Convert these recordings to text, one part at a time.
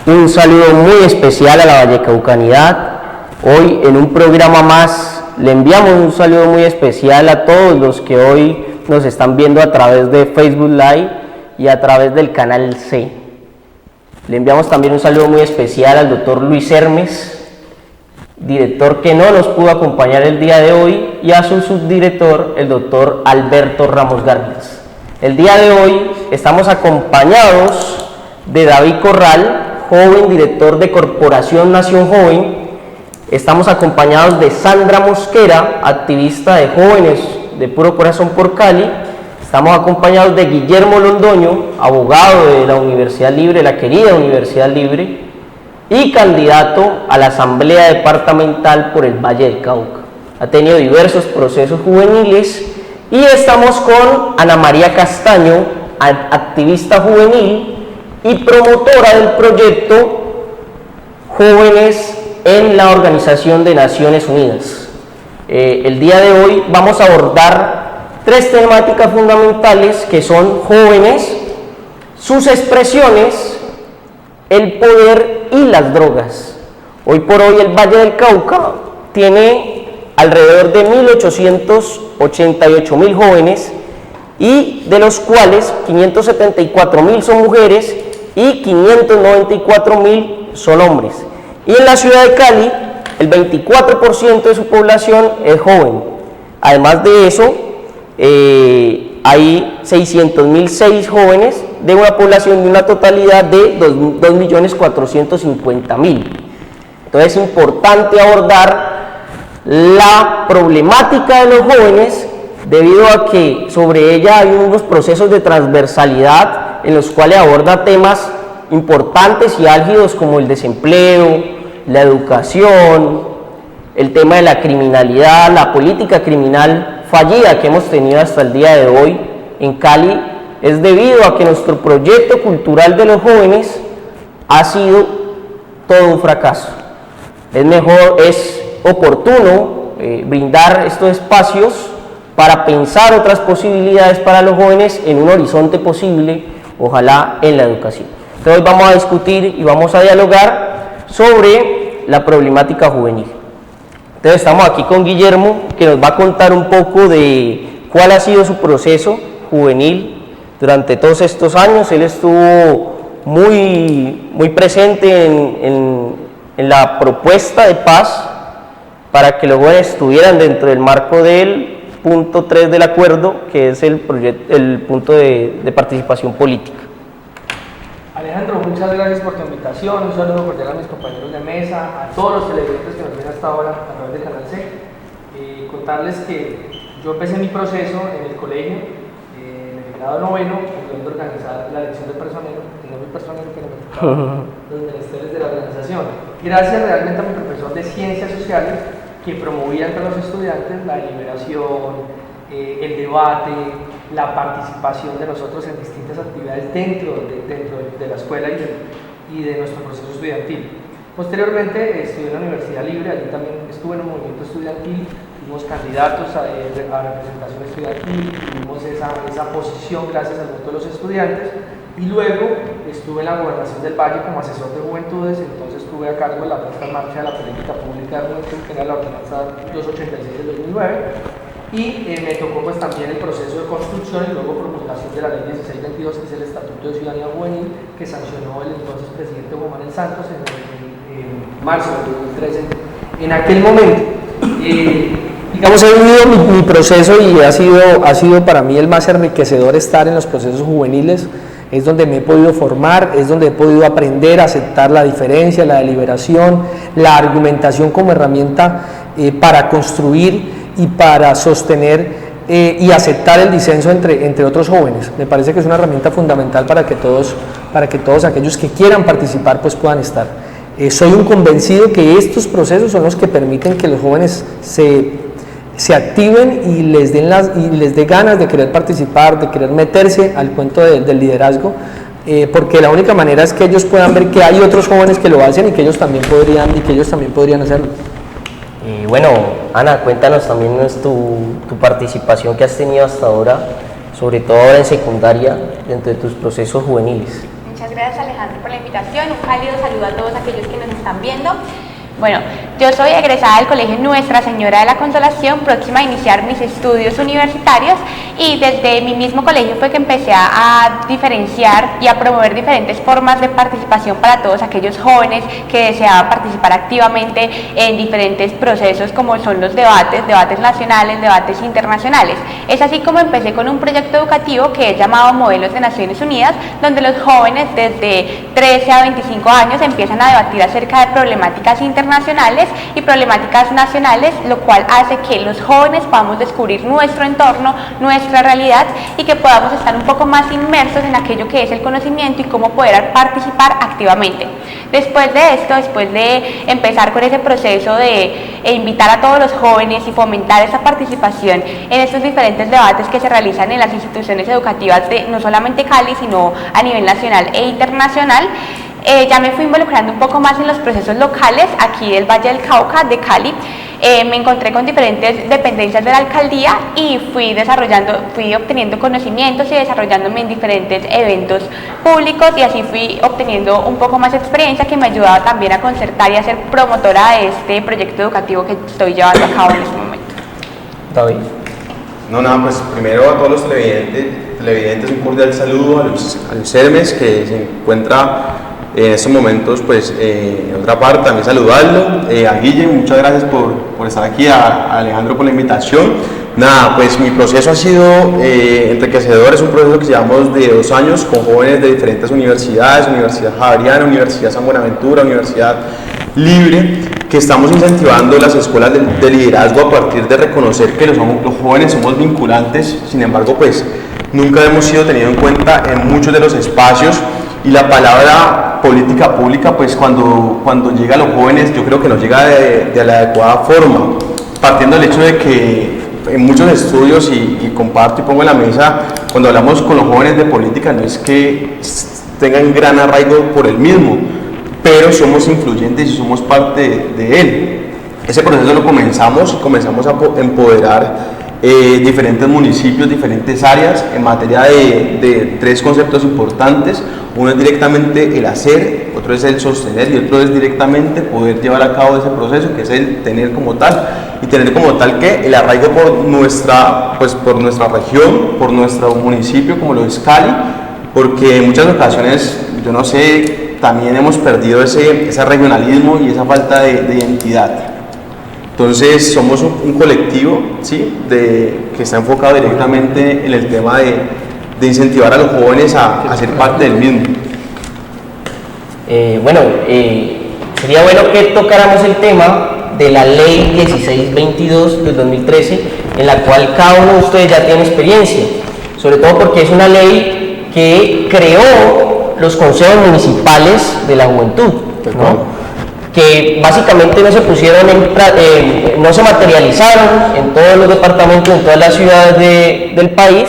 Un saludo muy especial a la Vallecaucanidad. Hoy en un programa más le enviamos un saludo muy especial a todos los que hoy nos están viendo a través de Facebook Live y a través del canal C. Le enviamos también un saludo muy especial al doctor Luis Hermes, director que no nos pudo acompañar el día de hoy, y a su subdirector, el doctor Alberto Ramos García. El día de hoy estamos acompañados de David Corral, joven director de Corporación Nación Joven. Estamos acompañados de Sandra Mosquera, activista de jóvenes de Puro Corazón por Cali. Estamos acompañados de Guillermo Londoño, abogado de la Universidad Libre, la querida Universidad Libre, y candidato a la Asamblea Departamental por el Valle del Cauca. Ha tenido diversos procesos juveniles. Y estamos con Ana María Castaño, activista juvenil y promotora del proyecto Jóvenes en la Organización de Naciones Unidas. El día de hoy vamos a abordar tres temáticas fundamentales que son jóvenes, sus expresiones, el poder y las drogas. Hoy por hoy el Valle del Cauca tiene alrededor de 1.888.000 jóvenes, y de los cuales 574.000 son mujeres y 594.000 son hombres. Y en la ciudad de Cali, el 24% de su población es joven. Además de eso, hay 600.006 jóvenes de una población de una totalidad de 2.450.000. Entonces es importante abordar la problemática de los jóvenes, debido a que sobre ella hay unos procesos de transversalidad en los cuales aborda temas importantes y álgidos como el desempleo, la educación, el tema de la criminalidad, la política criminal fallida que hemos tenido hasta el día de hoy en Cali. Es debido a que nuestro proyecto cultural de los jóvenes ha sido todo un fracaso. Es oportuno brindar estos espacios para pensar otras posibilidades para los jóvenes en un horizonte posible, ojalá en la educación. Entonces hoy vamos a discutir y vamos a dialogar sobre la problemática juvenil. Entonces estamos aquí con Guillermo, que nos va a contar un poco de cuál ha sido su proceso juvenil durante todos estos años. Él estuvo muy presente en la propuesta de paz para que los jóvenes estuvieran dentro del marco del punto 3 del acuerdo, que es el punto de participación política. Alejandro, muchas gracias por tu invitación. Un saludo cordial a mis compañeros de mesa, a todos los televidentes que nos ven hasta ahora a través del canal C. Contarles que yo empecé mi proceso en el colegio, en el grado noveno, pudiendo organizar la elección de personero, no mi personero, pero me tocaba los menesteres de la organización. Gracias realmente a mi profesor de Ciencias Sociales, que promovía entre los estudiantes la deliberación, el debate, la participación de nosotros en distintas actividades dentro de la escuela y de nuestro proceso estudiantil. Posteriormente estudié en la Universidad Libre, allí también estuve en un movimiento estudiantil, fuimos candidatos a representación estudiantil, tuvimos esa posición gracias al voto de los estudiantes, y luego estuve en la Gobernación del Valle como asesor de juventudes. Entonces estuve a cargo de la puesta en marcha de la política pública de juventud, que era la ordenanza 286 del 2009, y me tocó pues también el proceso de construcción y luego promulgación de la ley 1622, que es el Estatuto de Ciudadanía Juvenil, que sancionó el entonces presidente Juan Manuel Santos en marzo del 2013. En aquel momento, digamos, he vivido mi proceso y ha sido para mí el más enriquecedor estar en los procesos juveniles. Es donde me he podido formar, es donde he podido aprender a aceptar la diferencia, la deliberación, la argumentación como herramienta para construir y para sostener y aceptar el disenso entre otros jóvenes. Me parece que es una herramienta fundamental para que todos aquellos que quieran participar pues puedan estar. Soy un convencido que estos procesos son los que permiten que los jóvenes se activen y les dé ganas de querer participar, de querer meterse al cuento del liderazgo, porque la única manera es que ellos puedan ver que hay otros jóvenes que lo hacen y que ellos también podrían hacerlo. Bueno, Ana, cuéntanos también tu participación que has tenido hasta ahora, sobre todo ahora en secundaria, dentro de tus procesos juveniles. Muchas gracias Alejandro por la invitación, un cálido saludo a todos aquellos que nos están viendo. Bueno, yo soy egresada del Colegio Nuestra Señora de la Consolación, próxima a iniciar mis estudios universitarios, y desde mi mismo colegio fue que empecé a diferenciar y a promover diferentes formas de participación para todos aquellos jóvenes que deseaban participar activamente en diferentes procesos como son los debates nacionales, debates internacionales. Es así como empecé con un proyecto educativo que es llamado Modelos de Naciones Unidas, donde los jóvenes desde 13 a 25 años empiezan a debatir acerca de problemáticas internacionales y problemáticas nacionales, lo cual hace que los jóvenes podamos descubrir nuestro entorno, nuestra realidad, y que podamos estar un poco más inmersos en aquello que es el conocimiento y cómo poder participar activamente. Después de esto, después de empezar con ese proceso de invitar a todos los jóvenes y fomentar esa participación en estos diferentes debates que se realizan en las instituciones educativas de no solamente Cali, sino a nivel nacional e internacional, ya me fui involucrando un poco más en los procesos locales aquí del Valle del Cauca, de Cali. Me encontré con diferentes dependencias de la alcaldía y fui obteniendo conocimientos y desarrollándome en diferentes eventos públicos, y así fui obteniendo un poco más de experiencia que me ayudaba también a concertar y a ser promotora de este proyecto educativo que estoy llevando a cabo en este momento. David. No, nada, pues primero a todos los televidentes un cordial saludo, a los Hermes que se encuentra en estos momentos pues en otra parte, también saludarlo, a Guille, muchas gracias por estar aquí, a Alejandro por la invitación. Nada, pues mi proceso ha sido enriquecedor, es un proceso que llevamos de 2 años con jóvenes de diferentes universidades, Universidad Javeriana, Universidad San Buenaventura, Universidad Libre, que estamos incentivando las escuelas de liderazgo a partir de reconocer que los jóvenes somos vinculantes. Sin embargo, pues nunca hemos sido tenidos en cuenta en muchos de los espacios, y la palabra política pública pues cuando llega a los jóvenes yo creo que no llega de la adecuada forma, partiendo del hecho de que en muchos estudios, y comparto y pongo en la mesa, cuando hablamos con los jóvenes de política no es que tengan gran arraigo por el mismo, pero somos influyentes y somos parte de él. Ese proceso lo comenzamos a empoderar diferentes municipios, diferentes áreas en materia de 3 conceptos importantes. Uno es directamente el hacer, otro es el sostener, y otro es directamente poder llevar a cabo ese proceso, que es el tener como tal, y tener como tal que el arraigo por nuestra región, por nuestro municipio como lo es Cali, porque en muchas ocasiones, yo no sé, también hemos perdido ese regionalismo y esa falta de identidad. Entonces somos un colectivo, ¿sí?, que está enfocado directamente en el tema de incentivar a los jóvenes a ser parte del mismo. Sería bueno que tocáramos el tema de la ley 1622 del 2013, en la cual cada uno de ustedes ya tiene experiencia, sobre todo porque es una ley que creó los consejos municipales de la juventud, ¿no?, que básicamente no se pusieron no se materializaron en todos los departamentos, en todas las ciudades del país.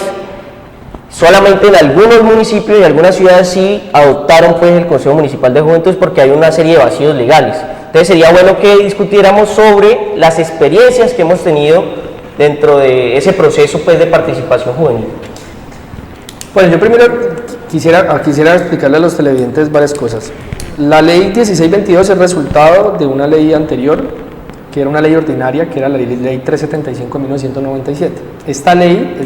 Solamente en algunos municipios y algunas ciudades sí adoptaron pues el Consejo Municipal de Juventud, porque hay una serie de vacíos legales. Entonces sería bueno que discutiéramos sobre las experiencias que hemos tenido dentro de ese proceso pues de participación juvenil. Bueno, yo primero quisiera explicarle a los televidentes varias cosas. La ley 1622 es resultado de una ley anterior, que era una ley ordinaria, que era la ley 375 de 1997. Esta ley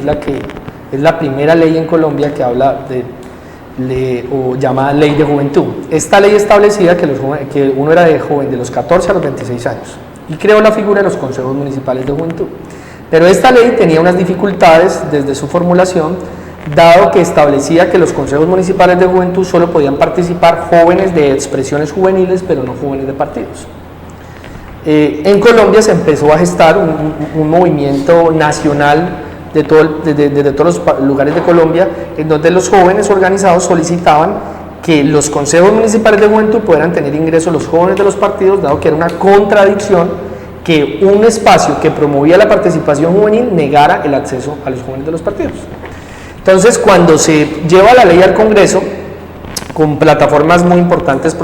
es la primera ley en Colombia que habla o llamada Ley de Juventud. Esta ley establecía que uno era joven de los 14 a los 26 años y creó la figura de los consejos municipales de juventud. Pero esta ley tenía unas dificultades desde su formulación, dado que establecía que los consejos municipales de juventud solo podían participar jóvenes de expresiones juveniles, pero no jóvenes de partidos. En Colombia se empezó a gestar un movimiento nacional desde todos los lugares de Colombia, en donde los jóvenes organizados solicitaban que los consejos municipales de juventud pudieran tener ingreso los jóvenes de los partidos, dado que era una contradicción que un espacio que promovía la participación juvenil negara el acceso a los jóvenes de los partidos. Entonces, cuando se lleva la ley al Congreso, con plataformas muy importantes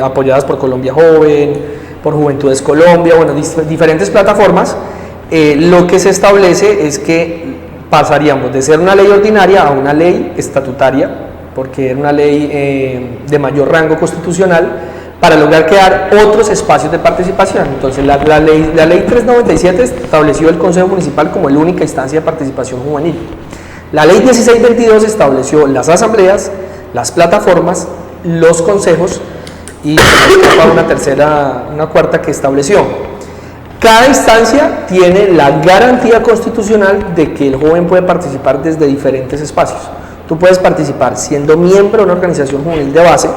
apoyadas por Colombia Joven, por Juventudes Colombia, bueno, diferentes plataformas, lo que se establece es que pasaríamos de ser una ley ordinaria a una ley estatutaria, porque era una ley de mayor rango constitucional, para lograr crear otros espacios de participación. Entonces la ley 397 estableció el Consejo Municipal como la única instancia de participación juvenil. La ley 1622 estableció las asambleas, las plataformas, los consejos y una cuarta que estableció. Cada instancia tiene la garantía constitucional de que el joven puede participar desde diferentes espacios. Tú puedes participar siendo miembro de una organización juvenil de base,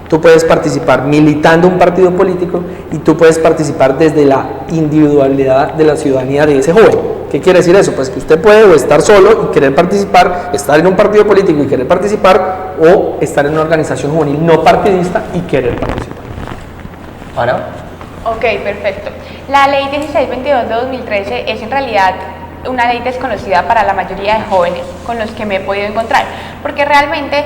tú puedes participar militando un partido político y tú puedes participar desde la individualidad de la ciudadanía de ese joven. ¿Qué quiere decir eso? Pues que usted puede o estar solo y querer participar, estar en un partido político y querer participar, o estar en una organización juvenil no partidista y querer participar. Ana. Ok, perfecto. La ley 1622 de 2013 es en realidad una ley desconocida para la mayoría de jóvenes con los que me he podido encontrar, porque realmente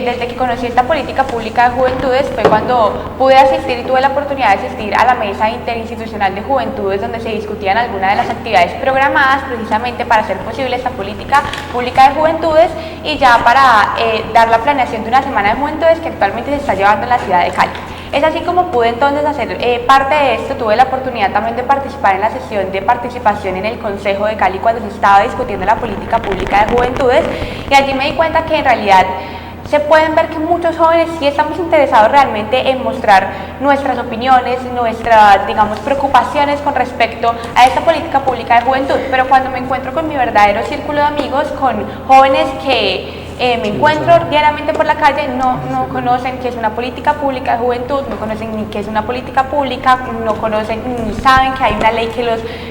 desde que conocí esta política pública de juventudes fue cuando pude asistir y tuve la oportunidad de asistir a la mesa interinstitucional de juventudes, donde se discutían algunas de las actividades programadas precisamente para hacer posible esta política pública de juventudes, y ya para dar la planeación de una semana de juventudes que actualmente se está llevando en la ciudad de Cali. Es así como pude entonces hacer parte de esto. Tuve la oportunidad también de participar en la sesión de participación en el Consejo de Cali cuando se estaba discutiendo la política pública de juventudes, y allí me di cuenta que en realidad se pueden ver que muchos jóvenes sí estamos interesados realmente en mostrar nuestras opiniones, nuestras, digamos, preocupaciones con respecto a esta política pública de juventud, pero cuando me encuentro con mi verdadero círculo de amigos, con jóvenes que me encuentro diariamente por la calle, no conocen qué es una política pública de juventud, no conocen ni qué es una política pública, no conocen ni saben que hay una ley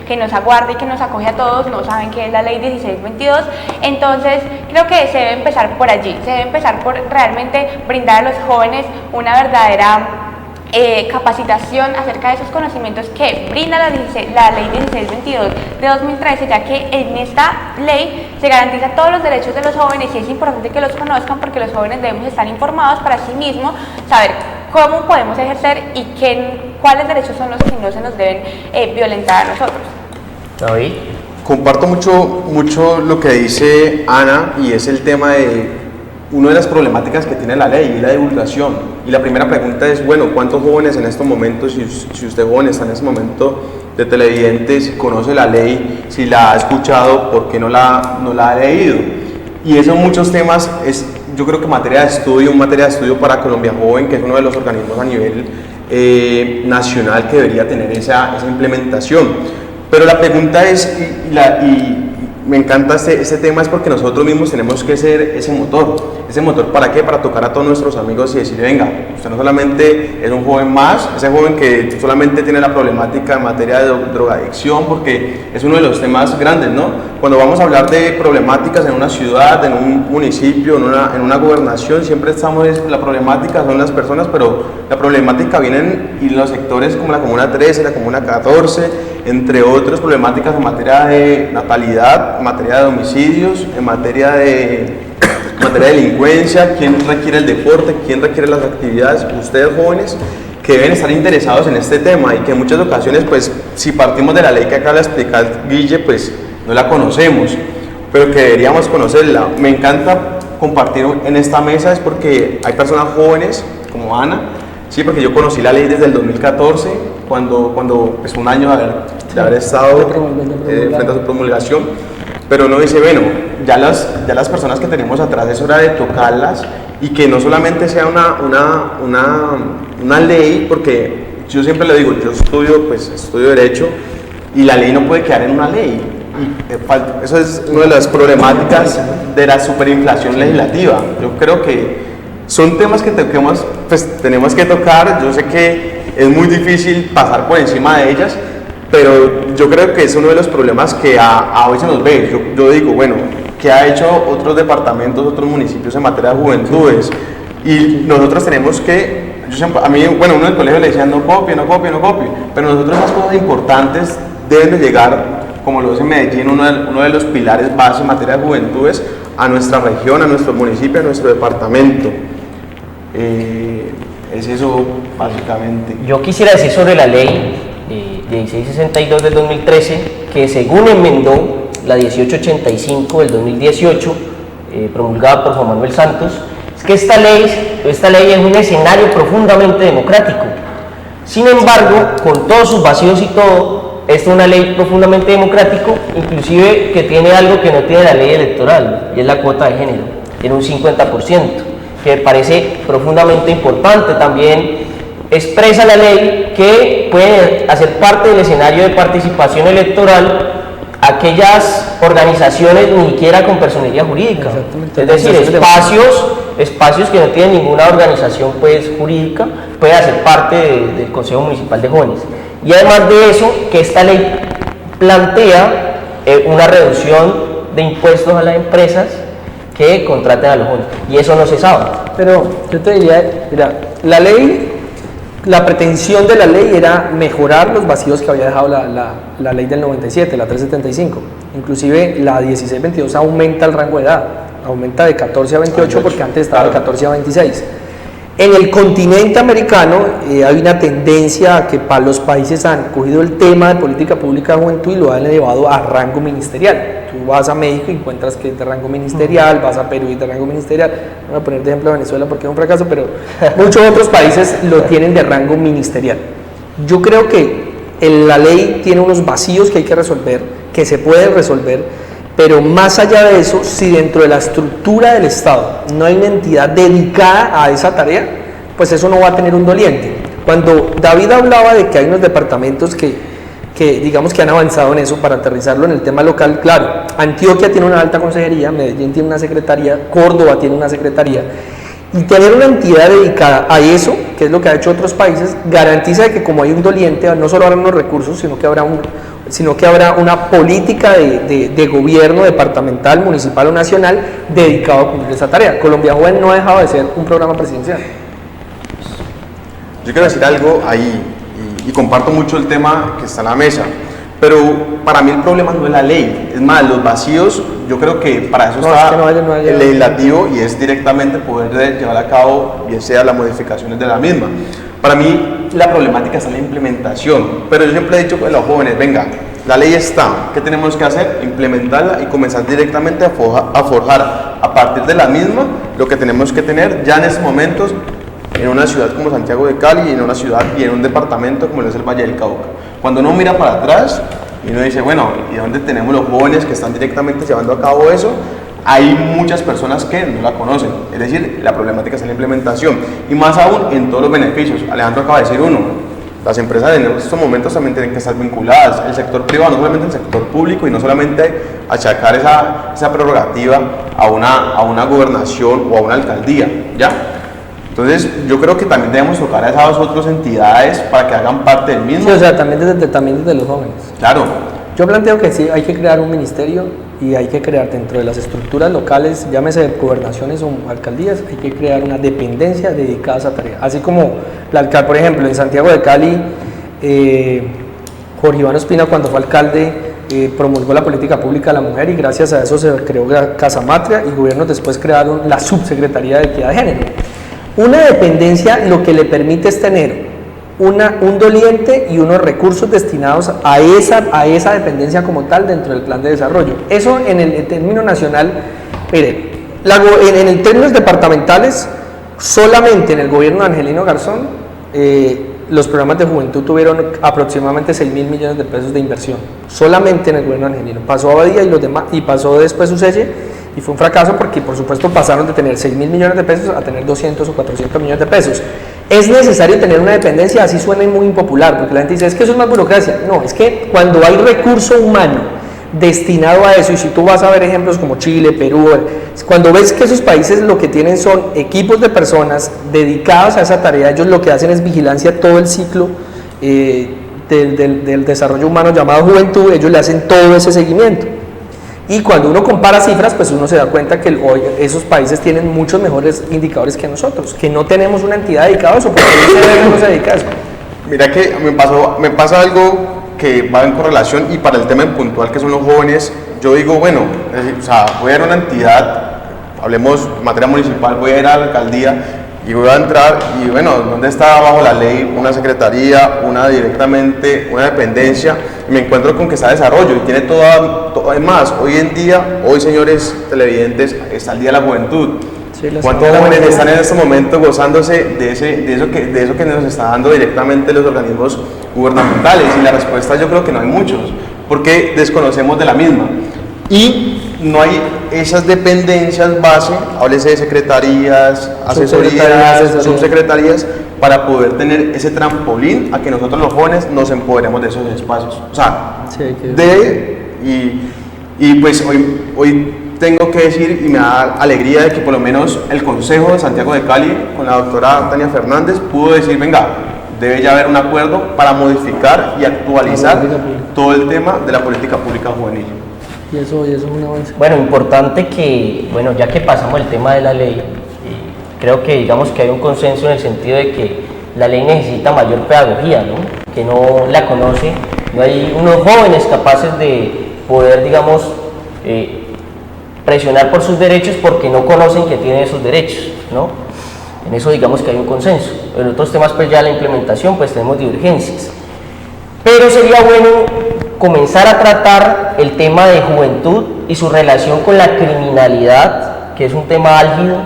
que nos aguarda y que nos acoge a todos, no saben qué es la ley 1622. Entonces creo que se debe empezar por allí, se debe empezar por realmente brindar a los jóvenes una verdadera capacitación acerca de esos conocimientos que brinda la ley 1622 de 2013, ya que en esta ley se garantiza todos los derechos de los jóvenes y es importante que los conozcan, porque los jóvenes debemos estar informados para sí mismos, saber cómo podemos ejercer y cuáles derechos son los que no se nos deben violentar a nosotros. David. Comparto mucho lo que dice Ana, y es el tema de una de las problemáticas que tiene la ley y la divulgación. Y la primera pregunta es, bueno, ¿cuántos jóvenes en estos momentos, si usted joven está en este momento de televidente, si conoce la ley, si la ha escuchado, por qué no la ha leído? Y esos muchos temas es, yo creo que materia de estudio para Colombia Joven, que es uno de los organismos a nivel nacional que debería tener esa implementación. Pero la pregunta es, y me encanta este tema, es porque nosotros mismos tenemos que ser ese motor. ¿Para qué? Para tocar a todos nuestros amigos y decir, venga, usted no solamente es un joven más, ese joven que solamente tiene la problemática en materia de drogadicción, porque es uno de los temas grandes, ¿no? Cuando vamos a hablar de problemáticas en una ciudad, en un municipio, en una gobernación, siempre la problemática son las personas, pero la problemática viene en los sectores como la Comuna 13, la Comuna 14, entre otras problemáticas en materia de natalidad, en materia de homicidios, en materia de delincuencia, quién requiere el deporte, quién requiere las actividades. Ustedes jóvenes que deben estar interesados en este tema, y que en muchas ocasiones, pues, si partimos de la ley que acaba de explicar Guille, pues no la conocemos, pero que deberíamos conocerla. Me encanta compartir en esta mesa, es porque hay personas jóvenes como Ana, sí, porque yo conocí la ley desde el 2014, cuando pues, un año de haber estado frente a su promulgación, pero uno dice, bueno, ya las personas que tenemos atrás es hora de tocarlas, y que no solamente sea una ley, porque yo siempre le digo, yo estudio Derecho, y la ley no puede quedar en una ley, y eso es una de las problemáticas de la superinflación legislativa. Yo creo que son temas que tenemos que tocar. Yo sé que es muy difícil pasar por encima de ellas, pero yo creo que es uno de los problemas que a hoy se nos ve. Yo digo, bueno, ¿qué ha hecho otros departamentos, otros municipios en materia de juventudes? Y nosotros tenemos que, a mí, bueno, uno del colegio le decía, no copie, pero nosotros esas cosas importantes deben de llegar, como lo es en Medellín, uno de los pilares básicos en materia de juventudes, a nuestra región, a nuestro municipio, a nuestro departamento. Es eso básicamente. Yo quisiera decir sobre la ley 1662 del 2013, que según enmendó la 1885 del 2018, promulgada por Juan Manuel Santos, es que esta ley es un escenario profundamente democrático. Sin embargo, con todos sus vacíos y todo, esta es una ley profundamente democrático, inclusive que tiene algo que no tiene la ley electoral, y es la cuota de género, en un 50%, que me parece profundamente importante. También expresa la ley que pueden hacer parte del escenario de participación electoral aquellas organizaciones ni siquiera con personería jurídica, es decir, espacios que no tienen ninguna organización pues jurídica, puede hacer parte del Consejo Municipal de Jóvenes. Y además de eso, que esta ley plantea una reducción de impuestos a las empresas que contraten a los jóvenes, y eso no se sabe. Pero yo te diría, mira, la pretensión de la ley era mejorar los vacíos que había dejado la ley del 97, la 375. Inclusive la 1622 aumenta el rango de edad, aumenta de 14 a 28 porque antes estaba de 14 a 26. En el continente americano hay una tendencia a que los países han cogido el tema de política pública de juventud y lo han elevado a rango ministerial. Tú vas a México y encuentras que es de rango ministerial, vas a Perú y es de rango ministerial. No voy a poner de ejemplo a Venezuela porque es un fracaso, pero muchos otros países lo tienen de rango ministerial. Yo creo que la ley tiene unos vacíos que hay que resolver, que se pueden resolver, pero más allá de eso, si dentro de la estructura del Estado no hay una entidad dedicada a esa tarea, pues eso no va a tener un doliente. Cuando David hablaba de que hay unos departamentos que digamos que han avanzado en eso para aterrizarlo en el tema local, claro, Antioquia tiene una alta consejería, Medellín tiene una secretaría, Córdoba tiene una secretaría, y tener una entidad dedicada a eso, que es lo que ha hecho otros países, garantiza que como hay un doliente, no solo habrá unos recursos, sino que habrá una política de gobierno departamental, municipal o nacional dedicado a cumplir esa tarea. Colombia Joven no ha dejado de ser un programa presidencial. Yo quiero decir algo ahí, y comparto mucho el tema que está en la mesa, pero para mí el problema no es la ley, es más, los vacíos, yo creo que para eso está el legislativo, y es directamente poder llevar a cabo, bien sea las modificaciones de la misma. Para mí la problemática está en la implementación, pero yo siempre he dicho a los jóvenes, venga, la ley está, ¿qué tenemos que hacer? Implementarla y comenzar directamente a forjar a partir de la misma lo que tenemos que tener ya en estos momentos en una ciudad como Santiago de Cali, en una ciudad y en un departamento como es el Valle del Cauca. Cuando uno mira para atrás y uno dice, bueno, ¿y dónde tenemos los jóvenes que están directamente llevando a cabo eso? Hay muchas personas que no la conocen, es decir, la problemática es en la implementación, y más aún en todos los beneficios. Alejandro acaba de decir uno, las empresas en estos momentos también tienen que estar vinculadas, el sector privado, no solamente el sector público, y no solamente achacar esa prerrogativa a una gobernación o a una alcaldía, ¿ya? Entonces, yo creo que también debemos tocar a esas otras entidades para que hagan parte del mismo. Sí, o sea, también desde los jóvenes. Claro. Yo planteo que sí, hay que crear un ministerio y hay que crear dentro de las estructuras locales, llámese gobernaciones o alcaldías, hay que crear una dependencia dedicada a esa tarea. Así como, por ejemplo, en Santiago de Cali, Jorge Iván Ospina, cuando fue alcalde, promulgó la política pública de la mujer, y gracias a eso se creó Casa Matria, y gobiernos después crearon la Subsecretaría de Equidad de Género. Una dependencia lo que le permite es tener un doliente y unos recursos destinados a esa dependencia como tal dentro del plan de desarrollo. Eso en el término nacional, mire, en términos departamentales, solamente en el gobierno de Angelino Garzón, los programas de juventud tuvieron aproximadamente 6.000 millones de pesos de inversión, solamente en el gobierno de Angelino. Pasó Abadía y los demás, y pasó después Ucelle, y fue un fracaso porque por supuesto pasaron de tener 6.000 millones de pesos a tener 200 o 400 millones de pesos. Es necesario tener una dependencia, así suena muy impopular, porque la gente dice, es que eso es más burocracia. No, es que cuando hay recurso humano destinado a eso, y si tú vas a ver ejemplos como Chile, Perú, cuando ves que esos países lo que tienen son equipos de personas dedicados a esa tarea, ellos lo que hacen es vigilancia todo el ciclo del desarrollo humano llamado juventud, ellos le hacen todo ese seguimiento. Y cuando uno compara cifras, pues uno se da cuenta que hoy esos países tienen muchos mejores indicadores que nosotros, que no tenemos una entidad dedicada a eso, porque no se dedica a eso. Mira que me pasa algo que va en correlación, y para el tema en puntual que son los jóvenes, yo digo, bueno, voy a ir a una entidad, hablemos en materia municipal, voy a ir a la alcaldía y voy a entrar, y bueno, ¿dónde está bajo la ley una secretaría, una dependencia? Y me encuentro con que está desarrollo y tiene todo. Es más, hoy señores televidentes, está el Día de la Juventud. Sí, la ¿Cuántos Asamblea jóvenes Nacional. están en este momento gozándose de eso que nos está dando directamente los organismos gubernamentales? Y la respuesta yo creo que no hay muchos, porque desconocemos de la misma. Y no hay esas dependencias base, háblese de secretarías, asesorías, subsecretarías, para poder tener ese trampolín a que nosotros los jóvenes nos empoderemos de esos espacios. O sea, Sí, y pues hoy tengo que decir, y me da alegría de que por lo menos el Consejo de Santiago de Cali, con la doctora Tania Fernández, pudo decir, venga, debe ya haber un acuerdo para modificar y actualizar todo el tema de la política pública juvenil. y eso es un avance. Bueno, importante que, bueno, ya que pasamos el tema de la ley, creo que digamos que hay un consenso en el sentido de que la ley necesita mayor pedagogía, ¿no? Que no la conoce, no hay unos jóvenes capaces de poder, digamos, presionar por sus derechos porque no conocen que tienen esos derechos, ¿no? En eso digamos que hay un consenso. En otros temas pues ya la implementación pues tenemos divergencias. Pero sería bueno comenzar a tratar el tema de juventud y su relación con la criminalidad, que es un tema álgido,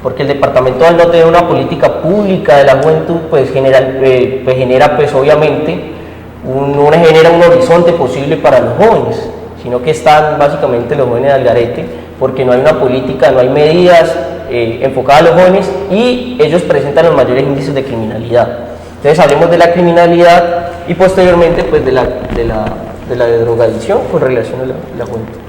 porque el departamento al no tener una política pública de la juventud pues genera pues obviamente genera un horizonte posible para los jóvenes, sino que están básicamente los jóvenes al garete, porque no hay una política, no hay medidas enfocadas a los jóvenes y ellos presentan los mayores índices de criminalidad. Entonces hablemos de la criminalidad y posteriormente pues de la drogadicción con relación a la juventud.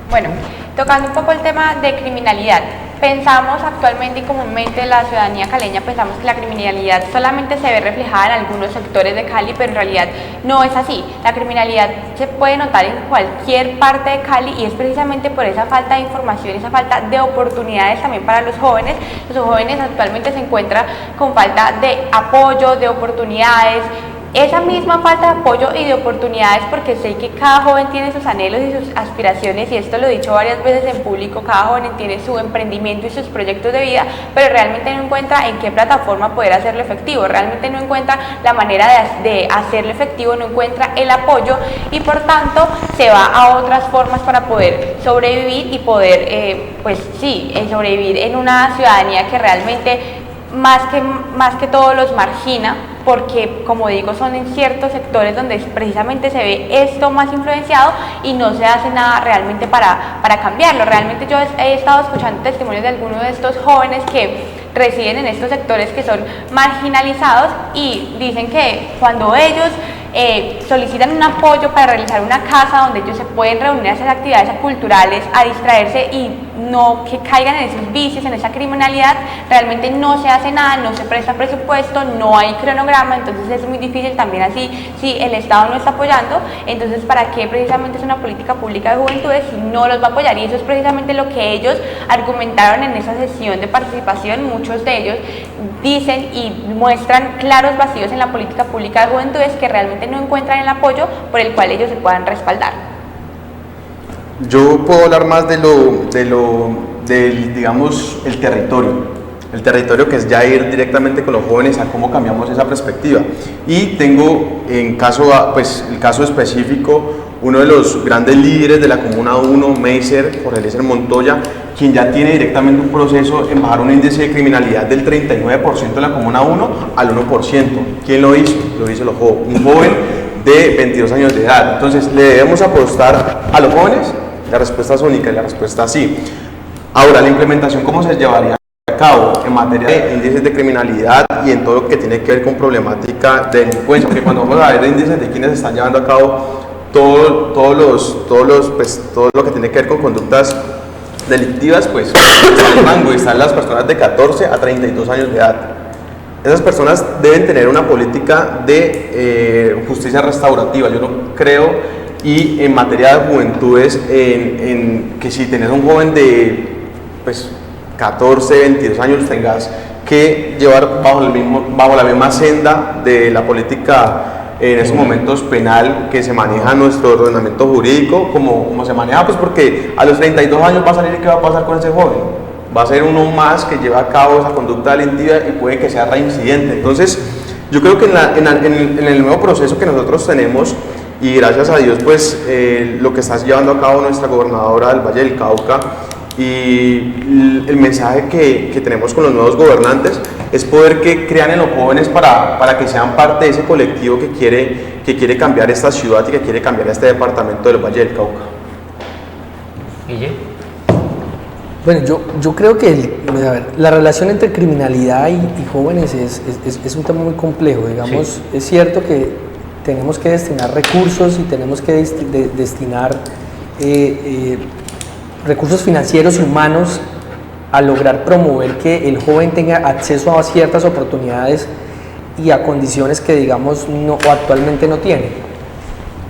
Bueno, tocando un poco el tema de criminalidad, pensamos actualmente y comúnmente la ciudadanía caleña pensamos que la criminalidad solamente se ve reflejada en algunos sectores de Cali, pero en realidad no es así. La criminalidad se puede notar en cualquier parte de Cali y es precisamente por esa falta de información, esa falta de oportunidades también para los jóvenes. Los jóvenes actualmente se encuentran con falta de apoyo, de oportunidades. Esa misma falta de apoyo y de oportunidades, porque sé que cada joven tiene sus anhelos y sus aspiraciones, y esto lo he dicho varias veces en público, cada joven tiene su emprendimiento y sus proyectos de vida, pero realmente no encuentra en qué plataforma poder hacerlo efectivo, realmente no encuentra la manera de hacerlo efectivo, no encuentra el apoyo y por tanto se va a otras formas para poder sobrevivir y poder, sobrevivir en una ciudadanía que realmente más que todo los margina, porque como digo son en ciertos sectores donde precisamente se ve esto más influenciado y no se hace nada realmente para cambiarlo. Realmente yo he estado escuchando testimonios de algunos de estos jóvenes que residen en estos sectores que son marginalizados y dicen que cuando ellos solicitan un apoyo para realizar una casa donde ellos se pueden reunir a hacer actividades culturales, a distraerse y no que caigan en esos vicios, en esa criminalidad, realmente no se hace nada, no se presta presupuesto, no hay cronograma, entonces es muy difícil también así, si el Estado no está apoyando, entonces ¿para qué precisamente es una política pública de juventudes si no los va a apoyar? Y eso es precisamente lo que ellos argumentaron en esa sesión de participación. Muchos de ellos dicen y muestran claros vacíos en la política pública de juventudes que realmente no encuentran el apoyo por el cual ellos se puedan respaldar. Yo puedo hablar más del digamos, el territorio que es ya ir directamente con los jóvenes a cómo cambiamos esa perspectiva. Y tengo el caso específico, uno de los grandes líderes de la Comuna 1, Meiser, Jorge Eliezer Montoya, quien ya tiene directamente un proceso en bajar un índice de criminalidad del 39% en la Comuna 1 al 1%. ¿Quién lo hizo? Lo hizo un joven de 22 años de edad. Entonces, ¿le debemos apostar a los jóvenes? La respuesta es única y la respuesta es sí. Ahora, la implementación, ¿cómo se llevaría a cabo en materia de índices de criminalidad y en todo lo que tiene que ver con problemática de delincuencia? Porque cuando vamos a ver índices de quienes están llevando a cabo todo lo que tiene que ver con conductas delictivas, pues está el rango, están las personas de 14 a 32 años de edad. Esas personas deben tener una política de justicia restaurativa. Yo no creo, y en materia de juventudes, en que si tenés un joven de 14, 22 años, tengas que llevar bajo la misma senda de la política en esos momentos penal que se maneja nuestro ordenamiento jurídico, como se maneja, pues porque a los 32 años va a salir y ¿qué va a pasar con ese joven? Va a ser uno más que lleva a cabo esa conducta delictiva y puede que sea reincidente. Entonces, yo creo que en el nuevo proceso que nosotros tenemos, y gracias a Dios, pues lo que está llevando a cabo nuestra gobernadora del Valle del Cauca Y el mensaje que tenemos con los nuevos gobernantes es poder que crean en los jóvenes para que sean parte de ese colectivo que quiere cambiar esta ciudad y que quiere cambiar este departamento del Valle del Cauca. Guille. Bueno, yo creo que la relación entre criminalidad y jóvenes es un tema muy complejo, digamos. Sí. Es cierto que tenemos que destinar recursos y tenemos que destinar recursos financieros y humanos a lograr promover que el joven tenga acceso a ciertas oportunidades y a condiciones que, digamos, actualmente no tiene.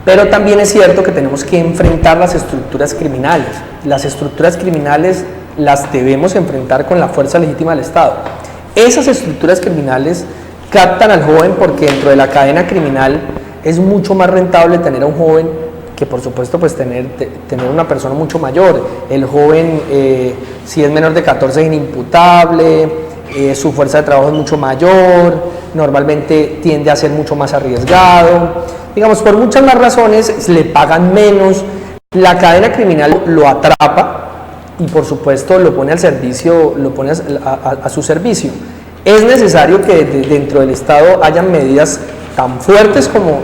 Pero también es cierto que tenemos que enfrentar las estructuras criminales. Las estructuras criminales las debemos enfrentar con la fuerza legítima del Estado. Esas estructuras criminales captan al joven porque dentro de la cadena criminal es mucho más rentable tener a un joven que, por supuesto, pues tener una persona mucho mayor. El joven, si es menor de 14, es inimputable, su fuerza de trabajo es mucho mayor, normalmente tiende a ser mucho más arriesgado. Digamos, por muchas más razones, le pagan menos, la cadena criminal lo atrapa y, por supuesto, lo pone al servicio, lo pone a su servicio. Es necesario que dentro del Estado hayan medidas tan fuertes como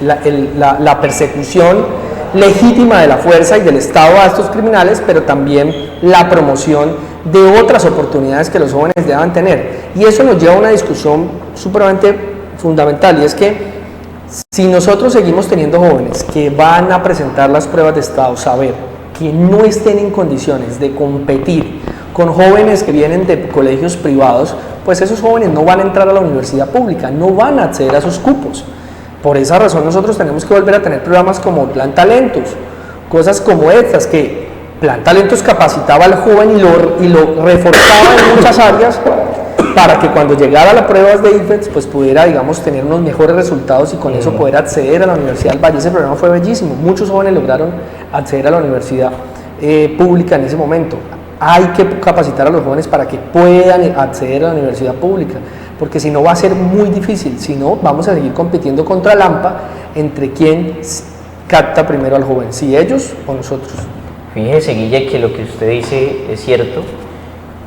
la persecución legítima de la fuerza y del Estado a estos criminales, pero también la promoción de otras oportunidades que los jóvenes deban tener. Y eso nos lleva a una discusión supremamente fundamental, y es que si nosotros seguimos teniendo jóvenes que van a presentar las pruebas de Estado, saber que no estén en condiciones de competir con jóvenes que vienen de colegios privados, pues esos jóvenes no van a entrar a la universidad pública, no van a acceder a esos cupos. Por esa razón nosotros tenemos que volver a tener programas como Plan Talentos, cosas como estas, que Plan Talentos capacitaba al joven y lo reforzaba en muchas áreas para que cuando llegara a las pruebas de IFETS pues pudiera, digamos, tener unos mejores resultados y con eso poder acceder a la Universidad del Valle. Ese programa fue bellísimo, muchos jóvenes lograron acceder a la universidad pública en ese momento. Hay que capacitar a los jóvenes para que puedan acceder a la universidad pública, porque si no va a ser muy difícil, si no vamos a seguir compitiendo contra la AMPA entre quién capta primero al joven, si ellos o nosotros. Fíjese, Guille, que lo que usted dice es cierto,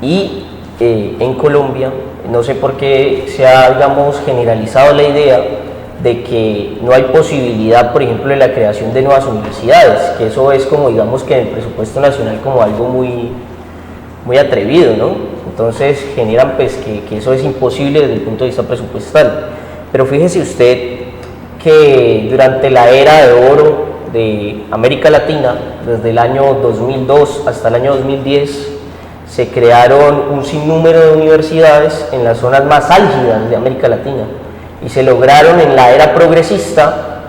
y en Colombia, no sé por qué se ha, digamos, generalizado la idea de que no hay posibilidad, por ejemplo, de la creación de nuevas universidades, que eso es como, digamos, que en el presupuesto nacional como algo muy atrevido, ¿no? Entonces generan pues que eso es imposible desde el punto de vista presupuestal. Pero fíjese usted que durante la era de oro de América Latina, desde el año 2002 hasta el año 2010, se crearon un sinnúmero de universidades en las zonas más álgidas de América Latina y se lograron en la era progresista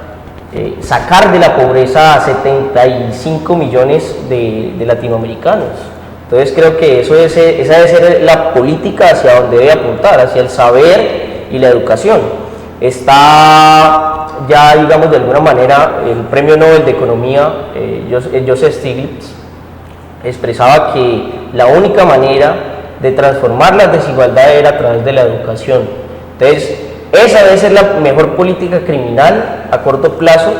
sacar de la pobreza a 75 millones de latinoamericanos. Entonces creo que esa debe ser la política hacia donde debe apuntar, hacia el saber y la educación. Está ya, digamos, de alguna manera el Premio Nobel de Economía, Joseph Stiglitz, expresaba que la única manera de transformar las desigualdades era a través de la educación. Entonces, esa debe ser la mejor política criminal a corto plazo.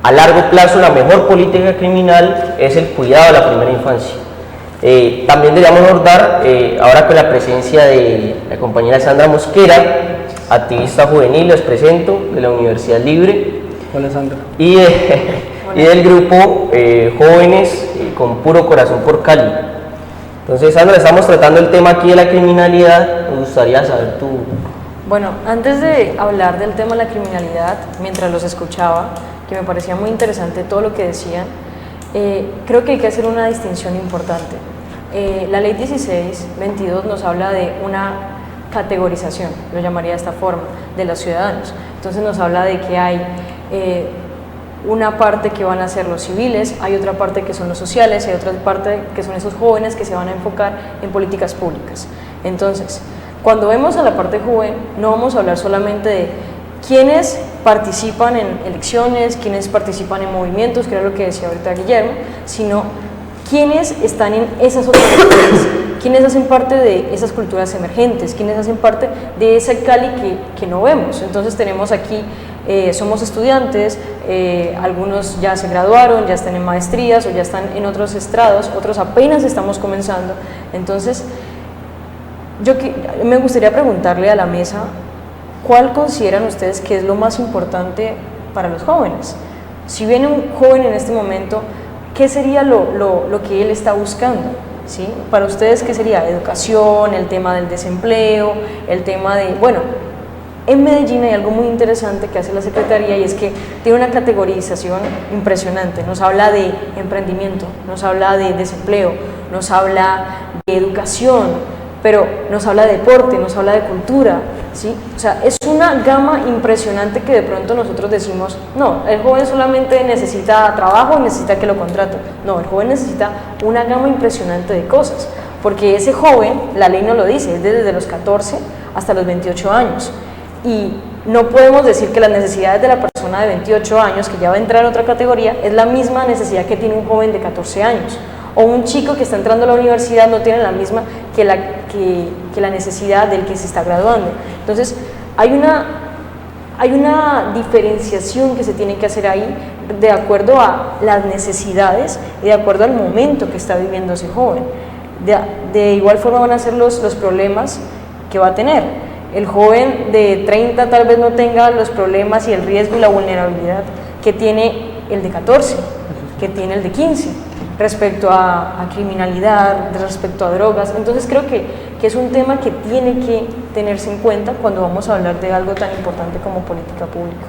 A largo plazo, la mejor política criminal es el cuidado de la primera infancia. También deberíamos abordar, ahora con la presencia de la compañera Sandra Mosquera, activista juvenil, les presento, de la Universidad Libre. Hola, Sandra. Y del grupo Jóvenes con Puro Corazón por Cali. Entonces, Sandra, estamos tratando el tema aquí de la criminalidad, nos gustaría saber tu... Bueno, antes de hablar del tema de la criminalidad, mientras los escuchaba, que me parecía muy interesante todo lo que decían, creo que hay que hacer una distinción importante. La ley 1622 nos habla de una categorización, lo llamaría de esta forma, de los ciudadanos. Entonces nos habla de que hay una parte que van a ser los civiles, hay otra parte que son los sociales, hay otra parte que son esos jóvenes que se van a enfocar en políticas públicas. Entonces, cuando vemos a la parte joven, no vamos a hablar solamente de quiénes participan en elecciones, quiénes participan en movimientos, que era lo que decía ahorita Guillermo, sino quiénes están en esas otras culturas, quiénes hacen parte de esas culturas emergentes, quiénes hacen parte de ese Cali que no vemos. Entonces tenemos aquí somos estudiantes, algunos ya se graduaron, ya están en maestrías o ya están en otros estrados, otros apenas estamos comenzando. Entonces, me gustaría preguntarle a la mesa, ¿cuál consideran ustedes que es lo más importante para los jóvenes? Si viene un joven en este momento, ¿qué sería lo que él está buscando? ¿Sí? Para ustedes, ¿qué sería? Educación, el tema del desempleo, el tema de... Bueno, en Medellín hay algo muy interesante que hace la Secretaría y es que tiene una categorización impresionante. Nos habla de emprendimiento, nos habla de desempleo, nos habla de educación, pero nos habla de deporte, nos habla de cultura, ¿sí? O sea, es una gama impresionante que de pronto nosotros decimos, no, el joven solamente necesita trabajo, necesita que lo contraten. No, el joven necesita una gama impresionante de cosas, porque ese joven, la ley no lo dice, es desde los 14 hasta los 28 años. Y no podemos decir que las necesidades de la persona de 28 años, que ya va a entrar en otra categoría, es la misma necesidad que tiene un joven de 14 años. O un chico que está entrando a la universidad no tiene la misma que la necesidad del que se está graduando. Entonces, hay una diferenciación que se tiene que hacer ahí de acuerdo a las necesidades y de acuerdo al momento que está viviendo ese joven. De igual forma van a ser los problemas que va a tener. El joven de 30 tal vez no tenga los problemas y el riesgo y la vulnerabilidad que tiene el de 14, que tiene el de 15, respecto a criminalidad, respecto a drogas. Entonces creo que es un tema que tiene que tenerse en cuenta cuando vamos a hablar de algo tan importante como política pública.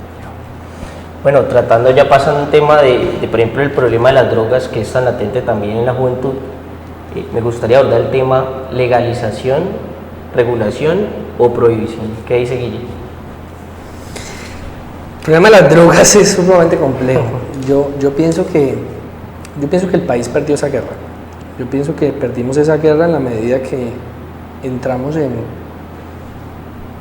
Bueno, tratando ya pasando un tema de, por ejemplo, el problema de las drogas que es tan latente también en la juventud, me gustaría abordar el tema legalización, regulación o prohibición. ¿Qué dice Guille? El problema de las drogas es sumamente complejo. Yo pienso que el país perdió esa guerra. Yo pienso que perdimos esa guerra en la medida que entramos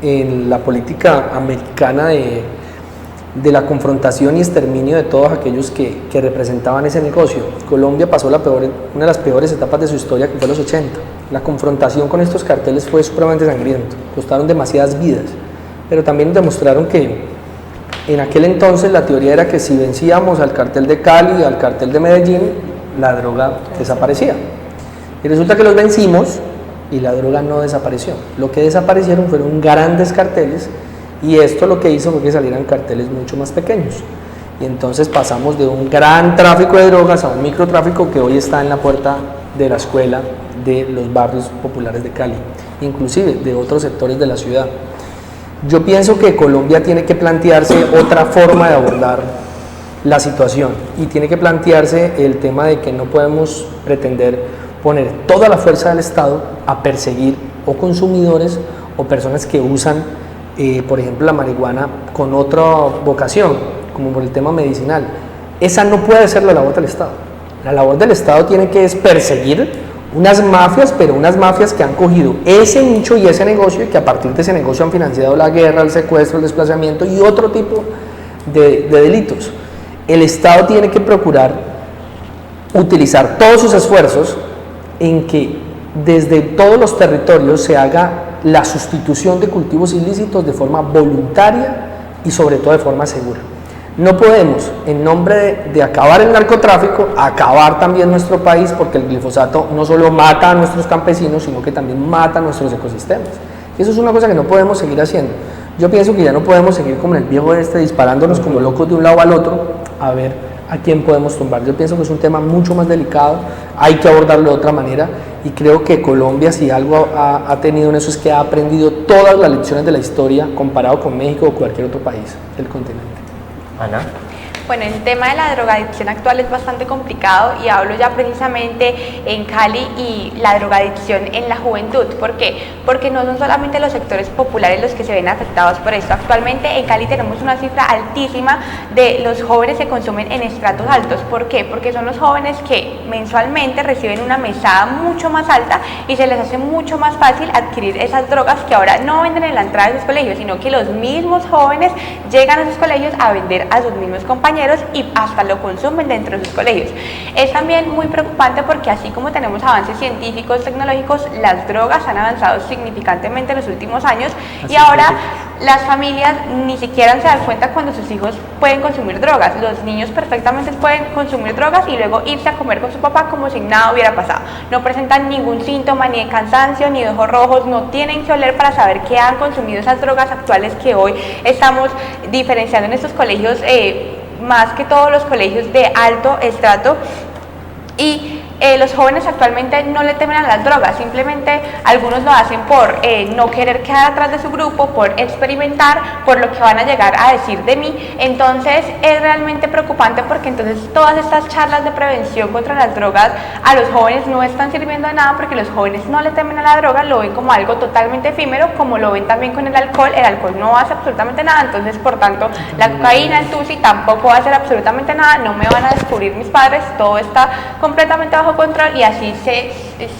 en la política americana de la confrontación y exterminio de todos aquellos que representaban ese negocio. Colombia pasó una de las peores etapas de su historia, que fue los 80. La confrontación con estos carteles fue supremamente sangriento, costaron demasiadas vidas, pero también demostraron que en aquel entonces la teoría era que si vencíamos al cartel de Cali y al cartel de Medellín, la droga desaparecía. Y resulta que los vencimos y la droga no desapareció. Lo que desaparecieron fueron grandes carteles, y esto lo que hizo fue que salieran carteles mucho más pequeños. Y entonces pasamos de un gran tráfico de drogas a un microtráfico que hoy está en la puerta de la escuela de los barrios populares de Cali, inclusive de otros sectores de la ciudad. Yo pienso que Colombia tiene que plantearse otra forma de abordar la situación y tiene que plantearse el tema de que no podemos pretender poner toda la fuerza del Estado a perseguir o consumidores o personas que usan, por ejemplo, la marihuana con otra vocación, como por el tema medicinal. Esa no puede ser la labor del Estado. La labor del Estado tiene que es perseguir unas mafias, pero unas mafias que han cogido ese nicho y ese negocio y que a partir de ese negocio han financiado la guerra, el secuestro, el desplazamiento y otro tipo de delitos. El Estado tiene que procurar utilizar todos sus esfuerzos en que desde todos los territorios se haga la sustitución de cultivos ilícitos de forma voluntaria y sobre todo de forma segura. No podemos, en nombre de acabar el narcotráfico, acabar también nuestro país, porque el glifosato no solo mata a nuestros campesinos, sino que también mata a nuestros ecosistemas. Y eso es una cosa que no podemos seguir haciendo. Yo pienso que ya no podemos seguir como en el viejo disparándonos como locos de un lado al otro a ver a quién podemos tumbar. Yo pienso que es un tema mucho más delicado, hay que abordarlo de otra manera, y creo que Colombia, si algo ha tenido en eso, es que ha aprendido todas las lecciones de la historia comparado con México o cualquier otro país del continente. Ana. Bueno, el tema de la drogadicción actual es bastante complicado y hablo ya precisamente en Cali y la drogadicción en la juventud. ¿Por qué? Porque no son solamente los sectores populares los que se ven afectados por esto. Actualmente en Cali tenemos una cifra altísima de los jóvenes que consumen en estratos altos. ¿Por qué? Porque son los jóvenes que mensualmente reciben una mesada mucho más alta y se les hace mucho más fácil adquirir esas drogas que ahora no venden en la entrada de sus colegios, sino que los mismos jóvenes llegan a sus colegios a vender a sus mismos compañeros compañeros y hasta lo consumen dentro de sus colegios. Es también muy preocupante porque así como tenemos avances científicos, tecnológicos, las drogas han avanzado significantemente en los últimos años y ahora las familias ni siquiera se dan cuenta cuando sus hijos pueden consumir drogas. Los niños perfectamente pueden consumir drogas y luego irse a comer con su papá como si nada hubiera pasado. No presentan ningún síntoma ni de cansancio ni de ojos rojos, no tienen que oler para saber que han consumido esas drogas actuales que hoy estamos diferenciando en estos colegios, más que todos los colegios de alto estrato. Y los jóvenes actualmente no le temen a las drogas, simplemente algunos lo hacen por no querer quedar atrás de su grupo, por experimentar, por lo que van a llegar a decir de mí. Entonces es realmente preocupante porque entonces todas estas charlas de prevención contra las drogas a los jóvenes no están sirviendo de nada porque los jóvenes no le temen a la droga, lo ven como algo totalmente efímero, como lo ven también con el alcohol no hace absolutamente nada, entonces por tanto la cocaína, el tusi tampoco va a hacer absolutamente nada, no me van a descubrir mis padres, todo está completamente bajo control y así se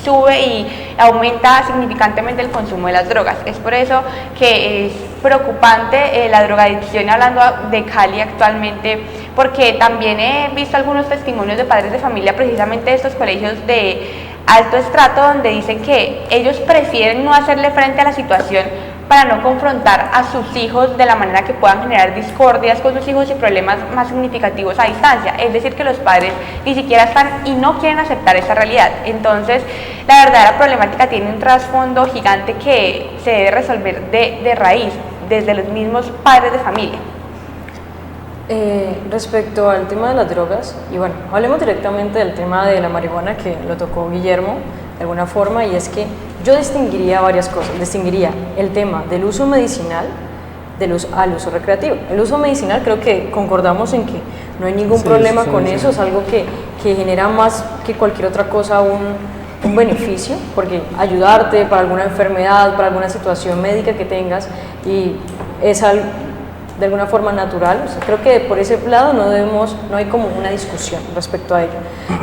sube y aumenta significantemente el consumo de las drogas. Es por eso que es preocupante la drogadicción hablando de Cali actualmente, porque también he visto algunos testimonios de padres de familia precisamente de estos colegios de alto estrato donde dicen que ellos prefieren no hacerle frente a la situación para no confrontar a sus hijos de la manera que puedan generar discordias con sus hijos y problemas más significativos a distancia. Es decir, que los padres ni siquiera están y no quieren aceptar esa realidad. Entonces, la verdadera problemática tiene un trasfondo gigante que se debe resolver de raíz, desde los mismos padres de familia. Respecto al tema de las drogas, y bueno, hablemos directamente del tema de la marihuana que lo tocó Guillermo de alguna forma, y es que yo distinguiría varias cosas. Distinguiría el tema del uso medicinal al uso recreativo. El uso medicinal creo que concordamos en que no hay ningún problema con eso, es algo que genera más que cualquier otra cosa un beneficio, porque ayudarte para alguna enfermedad, para alguna situación médica que tengas, y es algo de alguna forma natural. O sea, creo que por ese lado no hay como una discusión respecto a ello.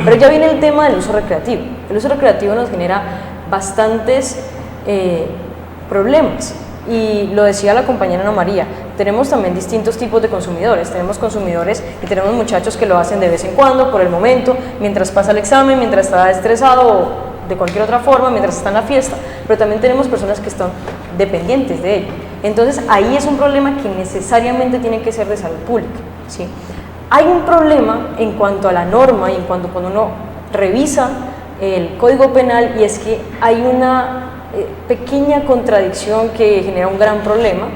Pero ya viene el tema del uso recreativo. El uso recreativo nos genera bastantes problemas, y lo decía la compañera Ana María, tenemos también distintos tipos de consumidores. Tenemos consumidores y tenemos muchachos que lo hacen de vez en cuando, por el momento, mientras pasa el examen, mientras está estresado o de cualquier otra forma, mientras está en la fiesta, pero también tenemos personas que están dependientes de ello. Entonces ahí es un problema que necesariamente tiene que ser de salud pública, ¿sí? Hay un problema en cuanto a la norma y en cuanto cuando uno revisa el Código Penal, y es que hay una pequeña contradicción que genera un gran problema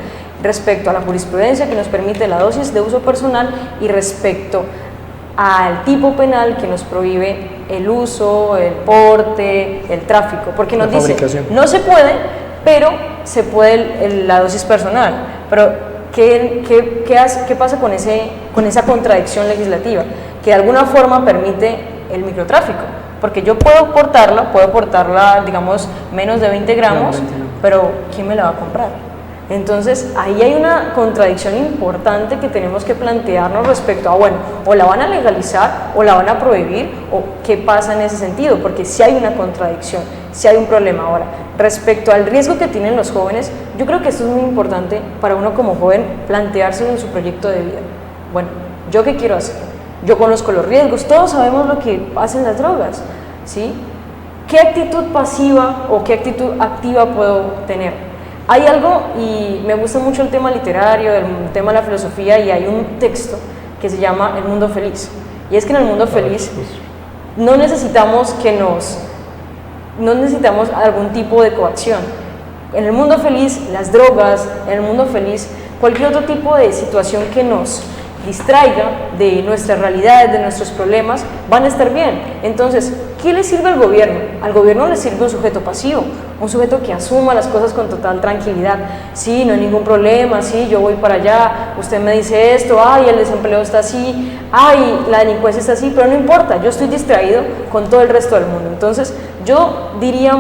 respecto a la jurisprudencia que nos permite la dosis de uso personal y respecto al tipo penal que nos prohíbe el uso, el porte, el tráfico, porque nos dice, no se puede, pero se puede la dosis personal. Pero ¿qué pasa con esa contradicción legislativa? Que de alguna forma permite el microtráfico, porque yo puedo portarla, digamos, menos de 20 gramos, pero ¿quién me la va a comprar? Entonces, ahí hay una contradicción importante que tenemos que plantearnos respecto a, bueno, o la van a legalizar o la van a prohibir, o qué pasa en ese sentido, porque sí hay una contradicción, sí hay un problema. Ahora, respecto al riesgo que tienen los jóvenes, yo creo que esto es muy importante para uno como joven planteárselo en su proyecto de vida. Bueno, ¿yo qué quiero hacer? Yo conozco los riesgos, todos sabemos lo que hacen las drogas, ¿sí? ¿Qué actitud pasiva o qué actitud activa puedo tener? Hay algo, y me gusta mucho el tema literario, el tema de la filosofía, y hay un texto que se llama El Mundo Feliz. Y es que en el mundo feliz no necesitamos algún tipo de coacción. En el mundo feliz, las drogas, en el mundo feliz, cualquier otro tipo de situación que nos distraiga de nuestras realidades, de nuestros problemas, van a estar bien. Entonces, ¿qué le sirve al gobierno? Al gobierno le sirve un sujeto pasivo, un sujeto que asuma las cosas con total tranquilidad. Sí, no hay ningún problema, sí, yo voy para allá, usted me dice esto, ay, el desempleo está así, ay, la delincuencia está así, pero no importa, yo estoy distraído con todo el resto del mundo. Entonces, yo diría,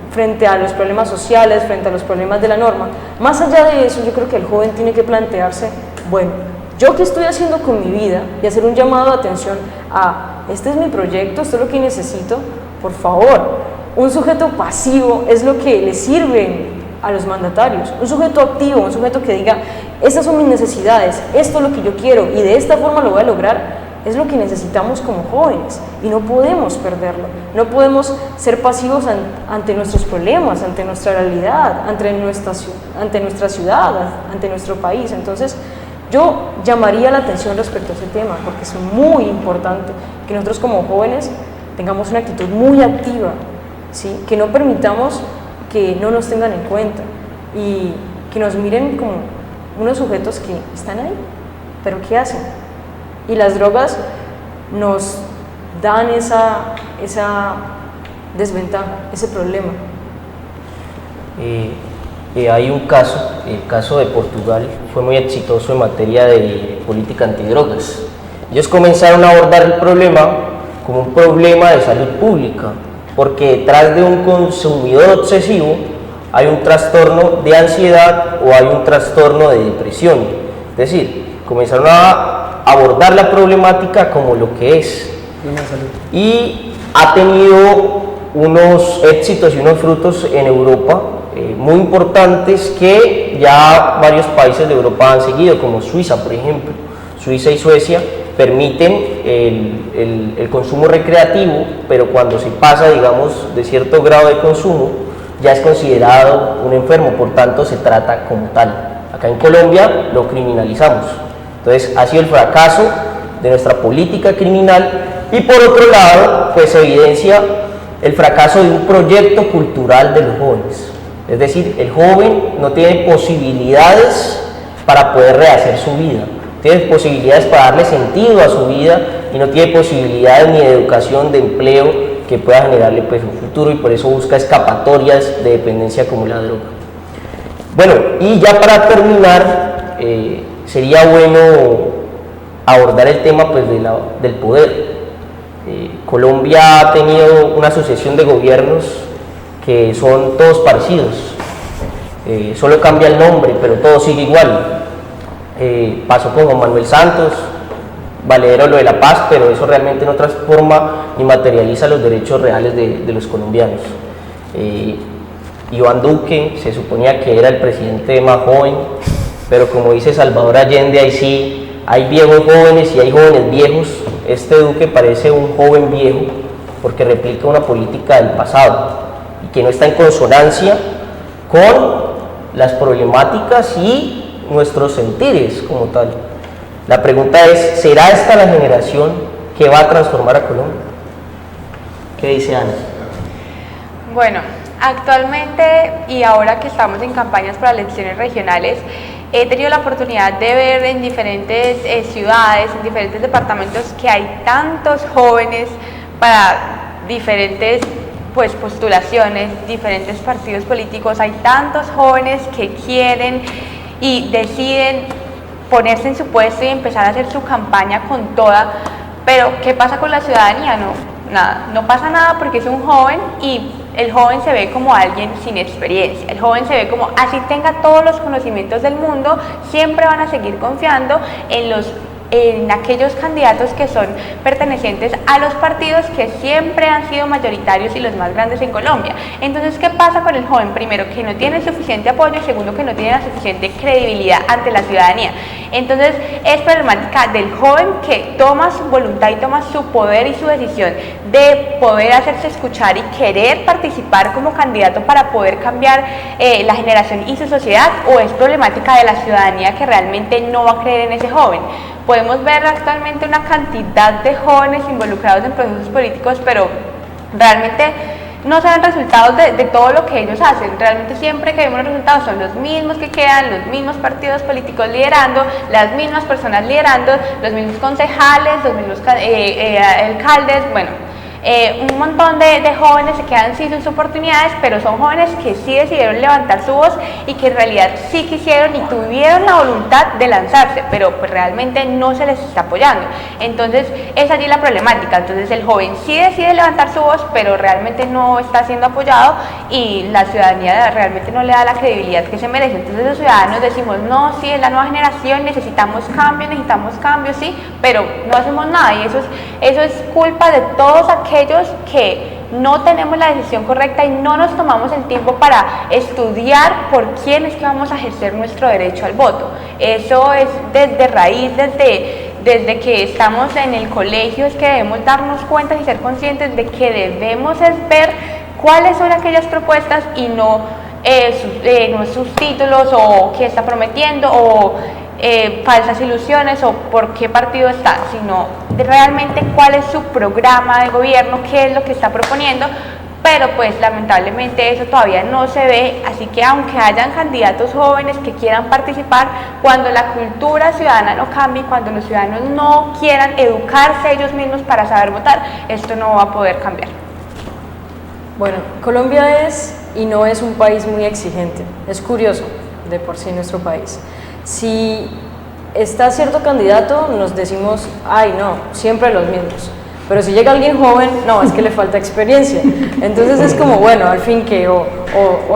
frente a los problemas sociales, frente a los problemas de la norma, más allá de eso, yo creo que el joven tiene que plantearse, bueno, ¿yo qué estoy haciendo con mi vida? Y hacer un llamado de atención a, este es mi proyecto, esto es lo que necesito, por favor. Un sujeto pasivo es lo que le sirve a los mandatarios, un sujeto activo, un sujeto que diga, estas son mis necesidades, esto es lo que yo quiero y de esta forma lo voy a lograr, es lo que necesitamos como jóvenes y no podemos perderlo, no podemos ser pasivos ante nuestros problemas, ante nuestra realidad, ante nuestra ciudad, ante nuestro país. Entonces, yo llamaría la atención respecto a ese tema porque es muy importante que nosotros como jóvenes tengamos una actitud muy activa, ¿sí? Que no permitamos que no nos tengan en cuenta y que nos miren como unos sujetos que están ahí, pero ¿qué hacen? Y las drogas nos dan esa desventaja, ese problema. Hay un caso, el caso de Portugal, fue muy exitoso en materia de política antidrogas. Ellos comenzaron a abordar el problema como un problema de salud pública, porque detrás de un consumidor obsesivo hay un trastorno de ansiedad o hay un trastorno de depresión. Es decir, comenzaron a abordar la problemática como lo que es. Y ha tenido unos éxitos y unos frutos en Europa muy importantes que ya varios países de Europa han seguido, como Suiza, por ejemplo. Suiza y Suecia permiten el consumo recreativo, pero cuando se pasa, digamos, de cierto grado de consumo, ya es considerado un enfermo, por tanto se trata como tal. Acá en Colombia lo criminalizamos. Entonces ha sido el fracaso de nuestra política criminal y por otro lado, pues evidencia el fracaso de un proyecto cultural de los jóvenes. Es decir, el joven no tiene posibilidades para poder rehacer su vida, tiene posibilidades para darle sentido a su vida y no tiene posibilidades ni de educación, de empleo que pueda generarle pues un futuro y por eso busca escapatorias de dependencia como la droga. Bueno, y ya para terminar, sería bueno abordar el tema pues, del poder. Colombia ha tenido una sucesión de gobiernos que son todos parecidos, solo cambia el nombre, pero todo sigue igual. Pasó con Juan Manuel Santos, valedero lo de la paz, pero eso realmente no transforma ni materializa los derechos reales de los colombianos. Iván Duque se suponía que era el presidente más joven, pero como dice Salvador Allende, ahí sí hay viejos jóvenes y hay jóvenes viejos. Este Duque parece un joven viejo porque replica una política del pasado y que no está en consonancia con las problemáticas y nuestros sentires como tal. La pregunta es, ¿será esta la generación que va a transformar a Colombia? ¿Qué dice Ana? Bueno, actualmente y ahora que estamos en campañas para elecciones regionales, he tenido la oportunidad de ver en diferentes ciudades, en diferentes departamentos, que hay tantos jóvenes para diferentes postulaciones, diferentes partidos políticos, hay tantos jóvenes que quieren y deciden ponerse en su puesto y empezar a hacer su campaña con toda, pero ¿qué pasa con la ciudadanía? No, nada, no pasa nada porque es un joven y el joven se ve como alguien sin experiencia, el joven se ve como, así tenga todos los conocimientos del mundo, siempre van a seguir confiando en aquellos candidatos que son pertenecientes a los partidos que siempre han sido mayoritarios y los más grandes en Colombia. Entonces, ¿qué pasa con el joven? Primero, que no tiene suficiente apoyo y segundo, que no tiene la suficiente credibilidad ante la ciudadanía. Entonces, es problemática del joven que toma su voluntad y toma su poder y su decisión de poder hacerse escuchar y querer participar como candidato para poder cambiar la generación y su sociedad, o es problemática de la ciudadanía que realmente no va a creer en ese joven. Podemos ver actualmente una cantidad de jóvenes involucrados en procesos políticos, pero realmente no se ven resultados de todo lo que ellos hacen. Realmente siempre que vemos los resultados son los mismos que quedan, los mismos partidos políticos liderando, las mismas personas liderando, los mismos concejales, los mismos alcaldes, bueno. Un montón de jóvenes se quedan sin sus oportunidades, pero son jóvenes que sí decidieron levantar su voz y que en realidad sí quisieron y tuvieron la voluntad de lanzarse, pero pues realmente no se les está apoyando. Entonces es allí la problemática. Entonces el joven sí decide levantar su voz, pero realmente no está siendo apoyado y la ciudadanía realmente no le da la credibilidad que se merece. Entonces los ciudadanos decimos, no, sí, es la nueva generación, necesitamos cambio, sí, pero no hacemos nada, y eso es culpa de todos aquellos que no tenemos la decisión correcta y no nos tomamos el tiempo para estudiar por quién es que vamos a ejercer nuestro derecho al voto. Eso es desde raíz, desde que estamos en el colegio, es que debemos darnos cuenta y ser conscientes de que debemos ver cuáles son aquellas propuestas y no sus títulos o qué está prometiendo o falsas ilusiones o por qué partido está, sino realmente cuál es su programa de gobierno, qué es lo que está proponiendo. Pero pues lamentablemente eso todavía no se ve, así que aunque hayan candidatos jóvenes que quieran participar, cuando la cultura ciudadana no cambie, cuando los ciudadanos no quieran educarse ellos mismos para saber votar, esto no va a poder cambiar. Bueno, Colombia es y no es un país muy exigente, es curioso de por sí nuestro país. Si está cierto candidato, nos decimos, ay no, siempre los mismos. Pero si llega alguien joven, no, es que le falta experiencia. Entonces es como, bueno, al fin que o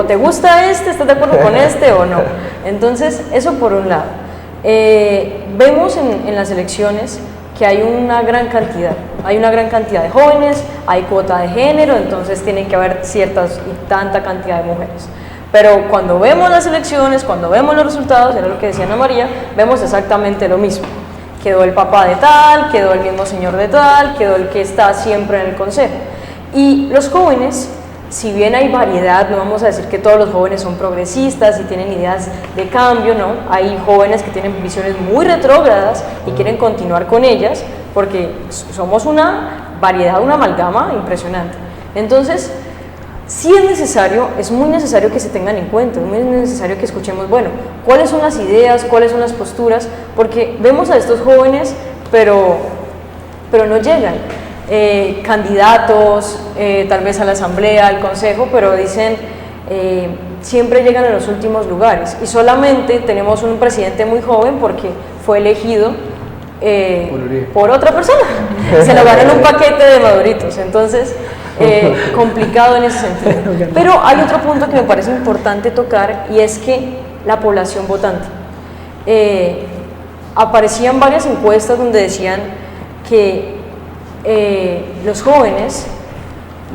te gusta estás de acuerdo con o no. Entonces, eso por un lado. Vemos en las elecciones que hay una gran cantidad de jóvenes, hay cuota de género, entonces tiene que haber ciertas y tanta cantidad de mujeres. Pero cuando vemos las elecciones, cuando vemos los resultados, era lo que decía Ana María, vemos exactamente lo mismo. Quedó el papá de tal, quedó el mismo señor de tal, quedó el que está siempre en el consejo. Y los jóvenes, si bien hay variedad, no vamos a decir que todos los jóvenes son progresistas y tienen ideas de cambio, no, hay jóvenes que tienen visiones muy retrógradas y quieren continuar con ellas, porque somos una variedad, una amalgama impresionante. Entonces, sí es muy necesario que se tengan en cuenta, es muy necesario que escuchemos, bueno, cuáles son las ideas, cuáles son las posturas, porque vemos a estos jóvenes, pero no llegan. Candidatos, tal vez a la asamblea, al consejo, pero dicen, siempre llegan a los últimos lugares, y solamente tenemos un presidente muy joven porque fue elegido por otra persona, se lo ganó en un paquete de maduritos, entonces complicado en ese sentido. Pero hay otro punto que me parece importante tocar, y es que la población votante. Aparecían varias encuestas donde decían que los jóvenes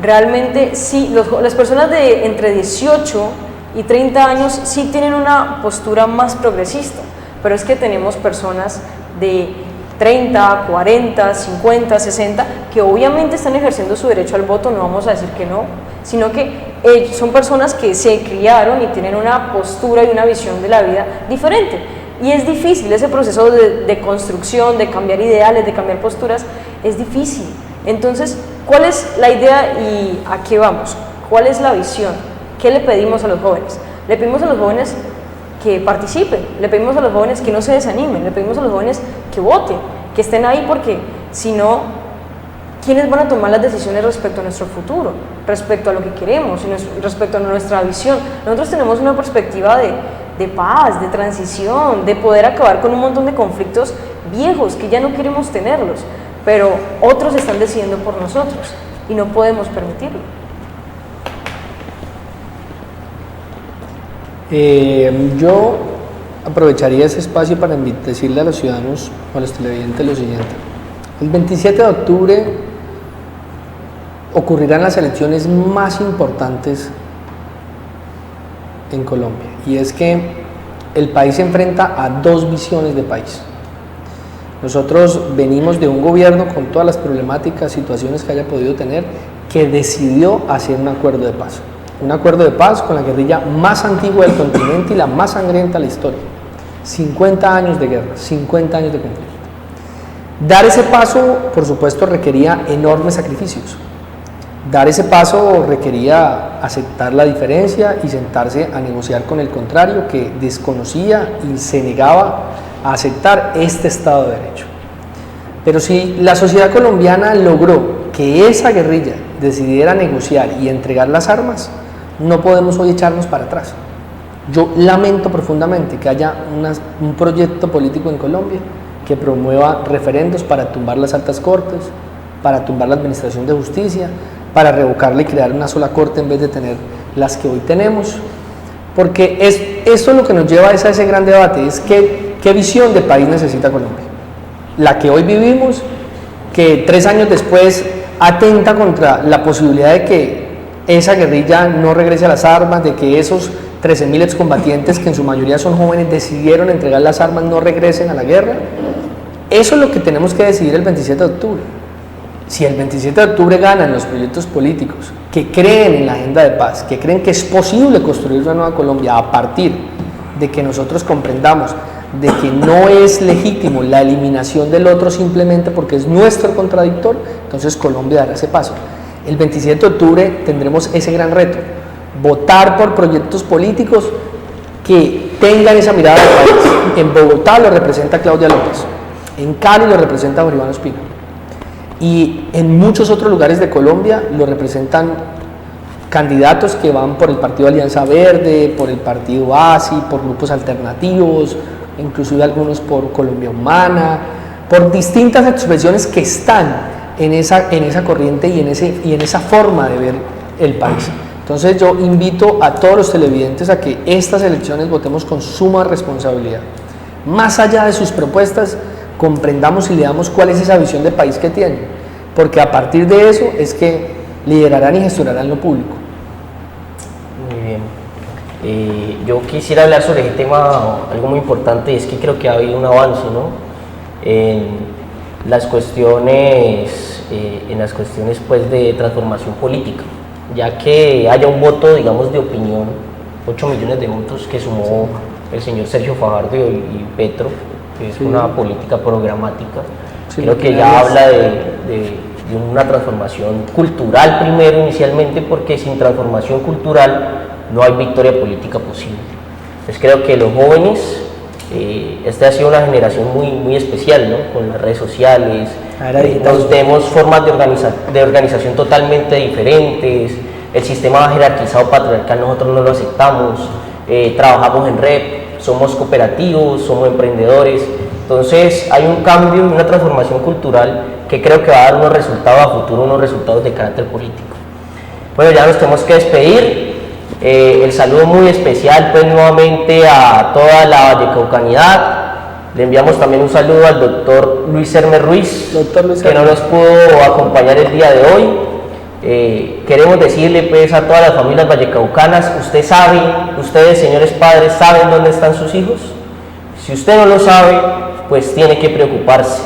realmente sí, las personas de entre 18 y 30 años sí tienen una postura más progresista, pero es que tenemos personas de 30, 40, 50, 60, que obviamente están ejerciendo su derecho al voto, no vamos a decir que no, sino que son personas que se criaron y tienen una postura y una visión de la vida diferente. Y es difícil, ese proceso de construcción, de cambiar ideales, de cambiar posturas, es difícil. Entonces, ¿cuál es la idea y a qué vamos? ¿Cuál es la visión? ¿Qué le pedimos a los jóvenes? Le pedimos a los jóvenes que participen, le pedimos a los jóvenes que no se desanimen, le pedimos a los jóvenes que voten, que estén ahí, porque si no, ¿quiénes van a tomar las decisiones respecto a nuestro futuro, respecto a lo que queremos, respecto a nuestra visión? Nosotros tenemos una perspectiva de paz, de transición, de poder acabar con un montón de conflictos viejos que ya no queremos tenerlos, pero otros están decidiendo por nosotros y no podemos permitirlo. Yo aprovecharía ese espacio para decirle a los ciudadanos o a los televidentes lo siguiente. El 27 de octubre ocurrirán las elecciones más importantes en Colombia, y es que el país se enfrenta a dos visiones de país. Nosotros venimos de un gobierno con todas las problemáticas, situaciones que haya podido tener, que decidió hacer un acuerdo de paz. Un acuerdo de paz con la guerrilla más antigua del continente y la más sangrienta de la historia. 50 años de guerra, 50 años de conflicto. Dar ese paso, por supuesto, requería enormes sacrificios. Dar ese paso requería aceptar la diferencia y sentarse a negociar con el contrario, que desconocía y se negaba a aceptar este Estado de Derecho. Pero si la sociedad colombiana logró que esa guerrilla decidiera negociar y entregar las armas, no podemos hoy echarnos para atrás. Yo lamento profundamente que haya un proyecto político en Colombia que promueva referendos para tumbar las altas cortes, para tumbar la administración de justicia, para revocarla y crear una sola corte en vez de tener las que hoy tenemos, porque esto es lo que nos lleva a ese gran debate, es qué visión de país necesita Colombia. La que hoy vivimos, que 3 años después atenta contra la posibilidad de que esa guerrilla no regrese a las armas, de que esos 13.000 excombatientes, que en su mayoría son jóvenes, decidieron entregar las armas, no regresen a la guerra. Eso es lo que tenemos que decidir el 27 de octubre. Si el 27 de octubre ganan los proyectos políticos que creen en la agenda de paz, que creen que es posible construir una nueva Colombia a partir de que nosotros comprendamos de que no es legítimo la eliminación del otro simplemente porque es nuestro contradictor, entonces Colombia dará ese paso. El 27 de octubre tendremos ese gran reto, votar por proyectos políticos que tengan esa mirada del país. En Bogotá lo representa Claudia López, en Cali lo representa Jorge Iván Ospina, y en muchos otros lugares de Colombia lo representan candidatos que van por el partido Alianza Verde, por el partido ASI, por grupos alternativos, inclusive algunos por Colombia Humana, por distintas expresiones que están en esa corriente y en esa forma de ver el país. Entonces yo invito a todos los televidentes a que estas elecciones votemos con suma responsabilidad. Más allá de sus propuestas, comprendamos y leamos cuál es esa visión de país que tienen, porque a partir de eso es que liderarán y gestionarán lo público. Muy bien. Yo quisiera hablar sobre este tema, algo muy importante, y es que creo que ha habido un avance, ¿no? En las cuestiones pues, de transformación política, ya que haya un voto, digamos, de opinión, 8 millones de votos que sumó el señor Sergio Fajardo y Petro, que es una política programática. Creo que ya habla de una transformación cultural primero, inicialmente, porque sin transformación cultural no hay victoria política posible. Entonces creo que los jóvenes, esta ha sido una generación muy especial, ¿no? Con las redes sociales, nos vemos formas de organización totalmente diferentes, el sistema jerarquizado patriarcal nosotros no lo aceptamos, trabajamos en red, somos cooperativos, somos emprendedores. Entonces hay un cambio, una transformación cultural que creo que va a dar unos resultados a futuro, unos resultados de carácter político. Bueno, ya nos tenemos que despedir. El saludo muy especial pues nuevamente a toda la vallecaucanidad. Le enviamos también un saludo al doctor Luis Hermes Ruiz, que no nos pudo acompañar el día de hoy. Queremos decirle pues a todas las familias vallecaucanas, ustedes señores padres, ¿saben dónde están sus hijos? Si usted no lo sabe, pues tiene que preocuparse,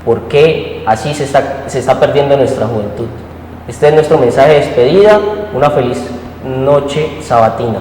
porque así se está perdiendo nuestra juventud. Este es nuestro mensaje de despedida, una feliz noche sabatina.